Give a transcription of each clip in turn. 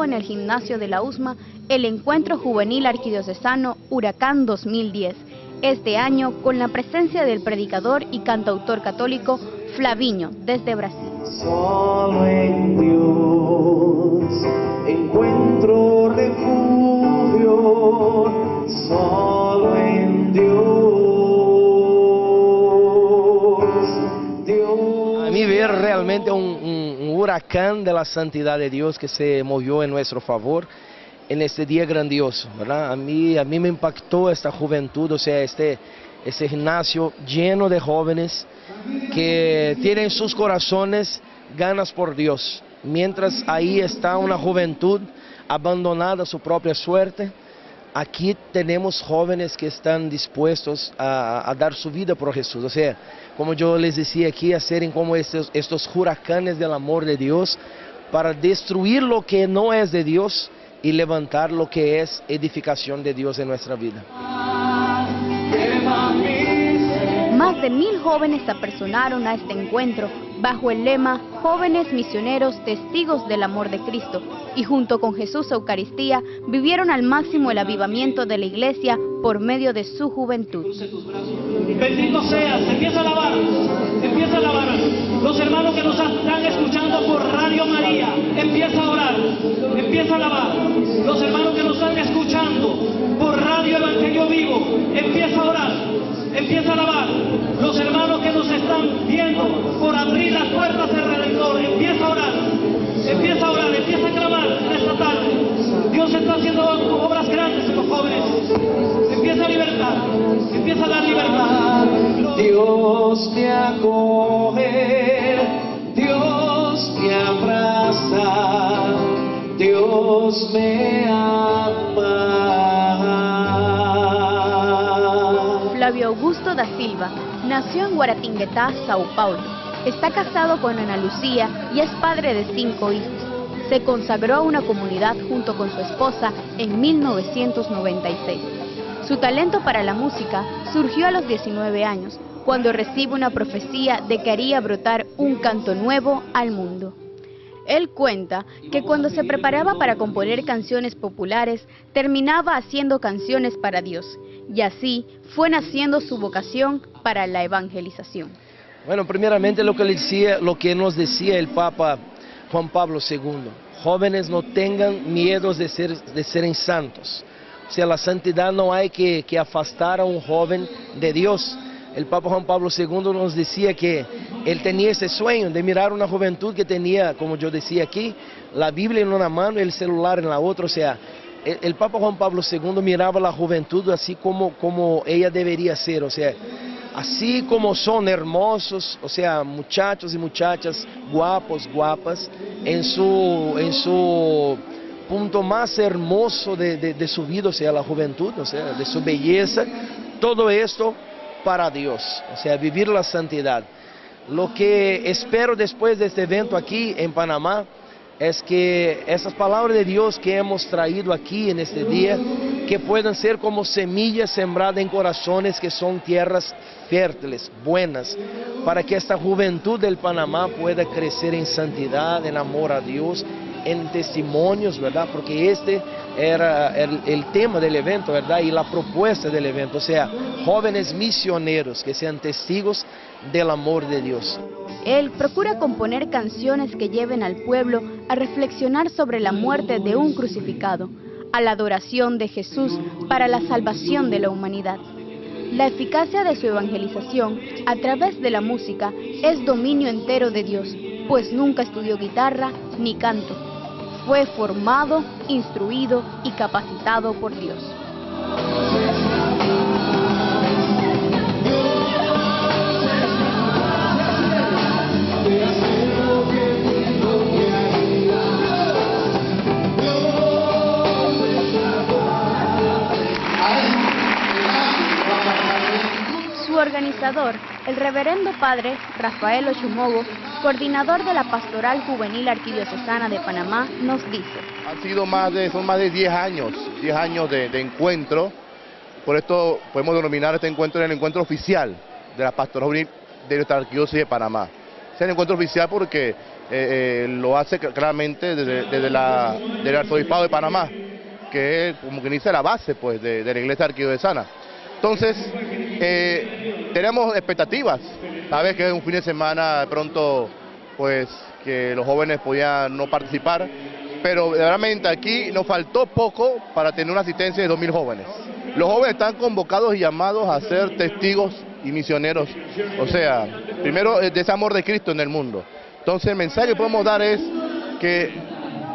en el gimnasio de la USMA el Encuentro Juvenil Arquidiocesano Huracán 2010, este año con la presencia del predicador y cantautor católico Flavinho, desde Brasil. Solo en Dios encuentro refugio, solo en Dios. A mí ver realmente un huracán de la santidad de Dios que se movió en nuestro favor en este día grandioso, ¿verdad? A mí me impactó esta juventud, o sea, este gimnasio lleno de jóvenes que tienen en sus corazones ganas por Dios, mientras ahí está una juventud abandonada a su propia suerte. Aquí tenemos jóvenes que están dispuestos a dar su vida por Jesús, o sea, como yo les decía aquí, a ser como estos huracanes del amor de Dios para destruir lo que no es de Dios y levantar lo que es edificación de Dios en nuestra vida. Más de 1000 jóvenes se apersonaron a este encuentro bajo el lema Jóvenes Misioneros Testigos del Amor de Cristo, y junto con Jesús Eucaristía vivieron al máximo el avivamiento de la iglesia por medio de su juventud. Bendito seas, empieza a alabar, empieza a alabar. Los hermanos que nos están escuchando por Radio María, empieza a orar, empieza a alabar. Los hermanos que nos están escuchando por Radio Evangelio Vivo, empieza a orar, empieza a alabar. Los hermanos que nos están viendo por abrir las puertas del Redentor, empieza a orar, empieza a orar, empieza a clamar en esta tarde. Dios está haciendo obras grandes en los jóvenes. Empieza a libertar, empieza a dar libertad. Dios te acoge, Dios me abraza, Dios me ama. Flavio Augusto da Silva nació en Guaratinguetá, Sao Paulo. Está casado con Ana Lucía y es padre de 5 hijos. Se consagró a una comunidad junto con su esposa en 1996. Su talento para la música surgió a los 19 años, cuando recibe una profecía de que haría brotar un canto nuevo al mundo. Él cuenta que cuando se preparaba para componer canciones populares, terminaba haciendo canciones para Dios, y así fue naciendo su vocación para la evangelización. Bueno, primeramente lo que nos decía el Papa Juan Pablo II, jóvenes no tengan miedo de ser santos. O sea, la santidad no hay que afastar a un joven de Dios. El Papa Juan Pablo II nos decía que él tenía ese sueño de mirar una juventud que tenía, como yo decía aquí, la Biblia en una mano y el celular en la otra. O sea, el Papa Juan Pablo II miraba la juventud así como ella debería ser, o sea, así como son hermosos, o sea, muchachos y muchachas, guapos, guapas, en su punto más hermoso de su vida, o sea, la juventud, o sea, de su belleza, todo esto para Dios, o sea, vivir la santidad. Lo que espero después de este evento aquí en Panamá es que esas palabras de Dios que hemos traído aquí en este día, que puedan ser como semillas sembradas en corazones que son tierras fértiles, buenas, para que esta juventud del Panamá pueda crecer en santidad, en amor a Dios, en testimonios, ¿verdad? Porque este era el tema del evento, ¿verdad? Y la propuesta del evento, o sea, jóvenes misioneros que sean testigos del amor de Dios. Él procura componer canciones que lleven al pueblo a reflexionar sobre la muerte de un crucificado, a la adoración de Jesús para la salvación de la humanidad. La eficacia de su evangelización a través de la música es dominio entero de Dios, pues nunca estudió guitarra ni canto. Fue formado, instruido y capacitado por Dios. Su organizador, el reverendo padre Rafael Ochumogo, coordinador de la Pastoral Juvenil Arquidiocesana de Panamá, nos dice: son más de 10 años de encuentro. Por esto podemos denominar este encuentro el encuentro oficial de la Pastoral Juvenil de nuestra Arquidiócesis de Panamá. sea el encuentro oficial porque lo hace claramente desde del Arzobispado de Panamá, que es como que dice la base pues de la Iglesia Arquidiocesana. Entonces, tenemos expectativas, sabes que es un fin de semana de pronto pues que los jóvenes podían no participar, pero realmente aquí nos faltó poco para tener una asistencia de 2000 jóvenes. Los jóvenes están convocados y llamados a ser testigos y misioneros, o sea, primero de ese amor de Cristo en el mundo. Entonces el mensaje que podemos dar es que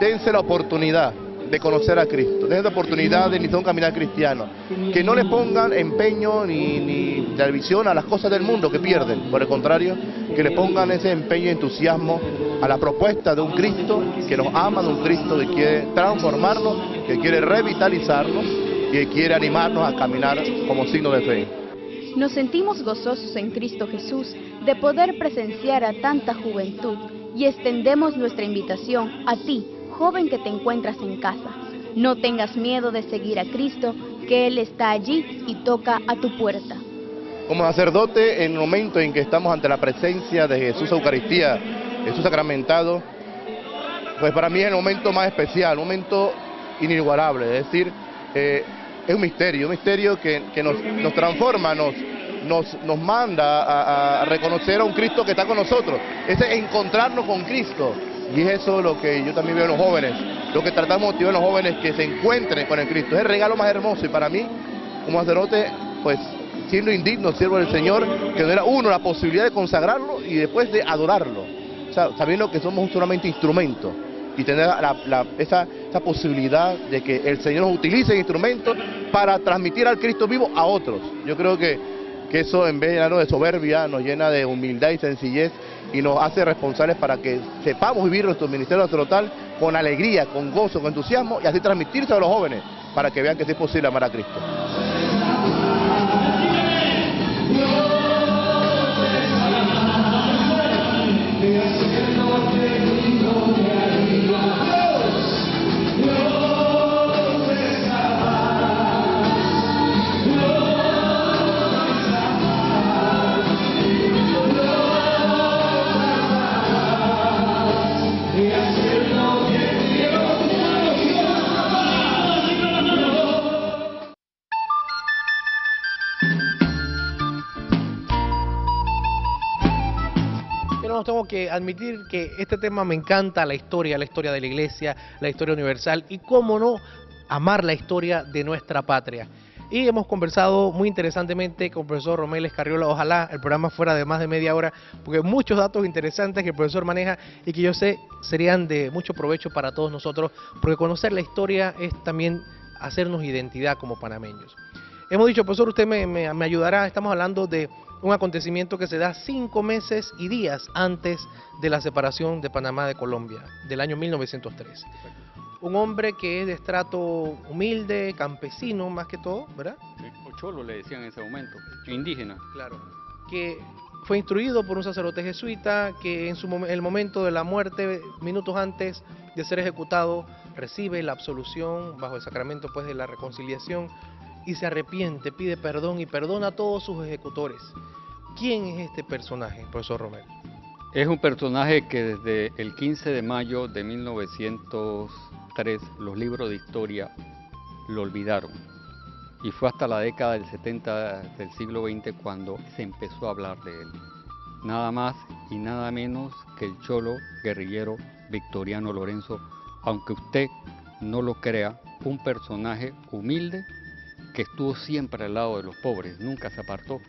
dense la oportunidad de conocer a Cristo, dense la oportunidad de iniciar un caminar cristiano, que no le pongan empeño ni visión a las cosas del mundo que pierden, por el contrario, que le pongan ese empeño y entusiasmo a la propuesta de un Cristo que nos ama, de un Cristo que quiere transformarnos, que quiere revitalizarnos y que quiere animarnos a caminar como signo de fe. Nos sentimos gozosos en Cristo Jesús de poder presenciar a tanta juventud y extendemos nuestra invitación a ti, joven que te encuentras en casa. No tengas miedo de seguir a Cristo, que Él está allí y toca a tu puerta. Como sacerdote, en el momento en que estamos ante la presencia de Jesús Eucaristía, Jesús sacramentado, pues para mí es el momento más especial, un momento inigualable, es decir, es un misterio que nos transforma, nos manda a reconocer a un Cristo que está con nosotros, es encontrarnos con Cristo. Y es eso lo que yo también veo en los jóvenes, lo que tratamos de motivar a los jóvenes que se encuentren con el Cristo. Es el regalo más hermoso y para mí, como sacerdote, pues siendo indigno, siervo del Señor, que nos diera uno la posibilidad de consagrarlo y después de adorarlo. O sea, sabiendo que somos solamente instrumentos y tener esa posibilidad de que el Señor nos utilice el instrumento para transmitir al Cristo vivo a otros. Yo creo que eso en vez de llenarnos de soberbia, nos llena de humildad y sencillez y nos hace responsables para que sepamos vivir nuestro ministerio sacerdotal con alegría, con gozo, con entusiasmo y así transmitirse a los jóvenes para que vean que sí es posible amar a Cristo. Tengo que admitir que este tema me encanta, la historia de la iglesia, la historia universal y cómo no amar la historia de nuestra patria. Y hemos conversado muy interesantemente con el profesor Romel Escarriola. Ojalá el programa fuera de más de media hora, porque muchos datos interesantes que el profesor maneja y que yo sé serían de mucho provecho para todos nosotros, porque conocer la historia es también hacernos identidad como panameños. Hemos dicho, profesor, usted me ayudará, estamos hablando de un acontecimiento que se da 5 meses y días antes de la separación de Panamá de Colombia, del año 1903. Un hombre que es de estrato humilde, campesino más que todo, ¿verdad? O cholo le decían en ese momento, indígena. Claro. Que fue instruido por un sacerdote jesuita, que en el momento de la muerte, minutos antes de ser ejecutado, recibe la absolución bajo el sacramento pues de la reconciliación, y se arrepiente, pide perdón y perdona a todos sus ejecutores. ¿Quién es este personaje, profesor Romel? Es un personaje que desde el 15 de mayo de 1903 los libros de historia lo olvidaron. Y fue hasta la década del 70 del siglo XX cuando se empezó a hablar de él. Nada más y nada menos que el cholo guerrillero Victoriano Lorenzo, aunque usted no lo crea, un personaje humilde que estuvo siempre al lado de los pobres, nunca se apartó.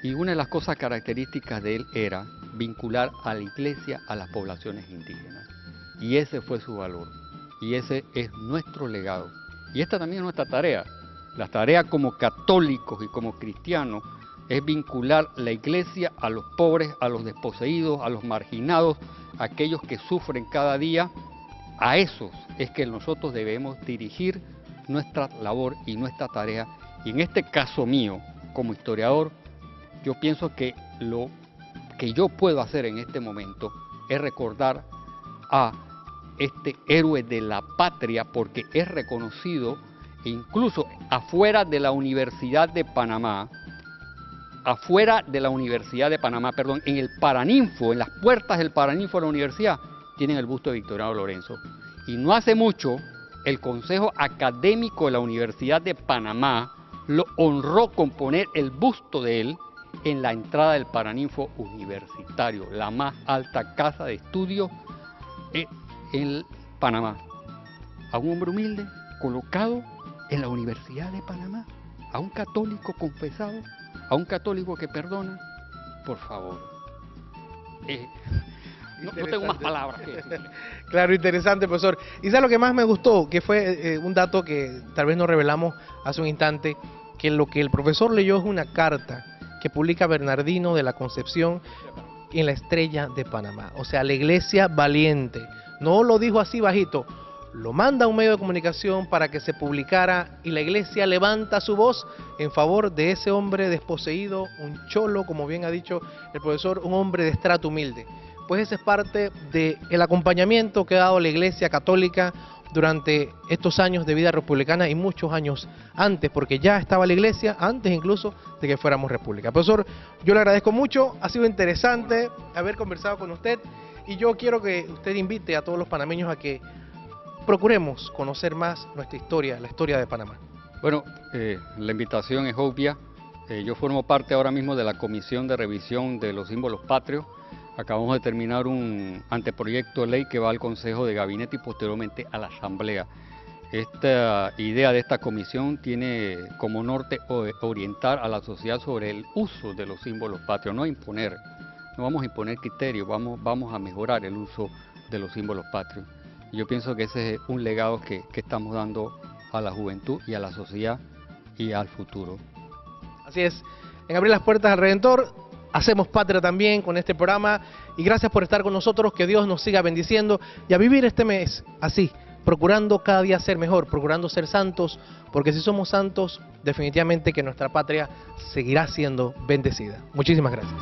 Y una de las cosas características de él era vincular a la iglesia a las poblaciones indígenas. Y ese fue su valor. Y ese es nuestro legado. Y esta también es nuestra tarea. La tarea como católicos y como cristianos es vincular la iglesia a los pobres, a los desposeídos, a los marginados, a aquellos que sufren cada día. A esos es que nosotros debemos dirigir nuestra labor y nuestra tarea. Y en este caso mío, como historiador, yo pienso que lo que yo puedo hacer en este momento es recordar a este héroe de la patria, porque es reconocido incluso afuera de la Universidad de Panamá afuera de la Universidad de Panamá, perdón, en el Paraninfo, en las puertas del Paraninfo de la universidad, tienen el busto de Victoriano Lorenzo. Y no hace mucho, el Consejo Académico de la Universidad de Panamá lo honró con poner el busto de él en la entrada del Paraninfo Universitario, la más alta casa de estudio en Panamá. A un hombre humilde colocado en la Universidad de Panamá, a un católico confesado, a un católico que perdona, por favor. No tengo más palabras que decir. Claro, interesante, profesor. Y ¿sabes lo que más me gustó? Que fue un dato que tal vez nos revelamos hace un instante, que lo que el profesor leyó es una carta que publica Bernardino de la Concepción en la Estrella de Panamá. O sea, la iglesia valiente. No lo dijo así bajito, lo manda a un medio de comunicación para que se publicara y la iglesia levanta su voz en favor de ese hombre desposeído, un cholo, como bien ha dicho el profesor, un hombre de estrato humilde. Pues ese es parte del acompañamiento que ha dado la Iglesia Católica durante estos años de vida republicana y muchos años antes, porque ya estaba la Iglesia antes incluso de que fuéramos república. Profesor, yo le agradezco mucho, ha sido interesante haber conversado con usted y yo quiero que usted invite a todos los panameños a que procuremos conocer más nuestra historia, la historia de Panamá. Bueno, la invitación es obvia. Yo formo parte ahora mismo de la Comisión de Revisión de los Símbolos Patrios. Acabamos de terminar un anteproyecto de ley que va al Consejo de Gabinete y posteriormente a la Asamblea. Esta idea de esta comisión tiene como norte orientar a la sociedad sobre el uso de los símbolos patrios, no imponer, no vamos a imponer criterios, vamos a mejorar el uso de los símbolos patrios. Y yo pienso que ese es un legado que estamos dando a la juventud y a la sociedad y al futuro. Así es, en Abrir las Puertas al Redentor hacemos patria también con este programa y gracias por estar con nosotros, que Dios nos siga bendiciendo y a vivir este mes así, procurando cada día ser mejor, procurando ser santos, porque si somos santos, definitivamente que nuestra patria seguirá siendo bendecida. Muchísimas gracias.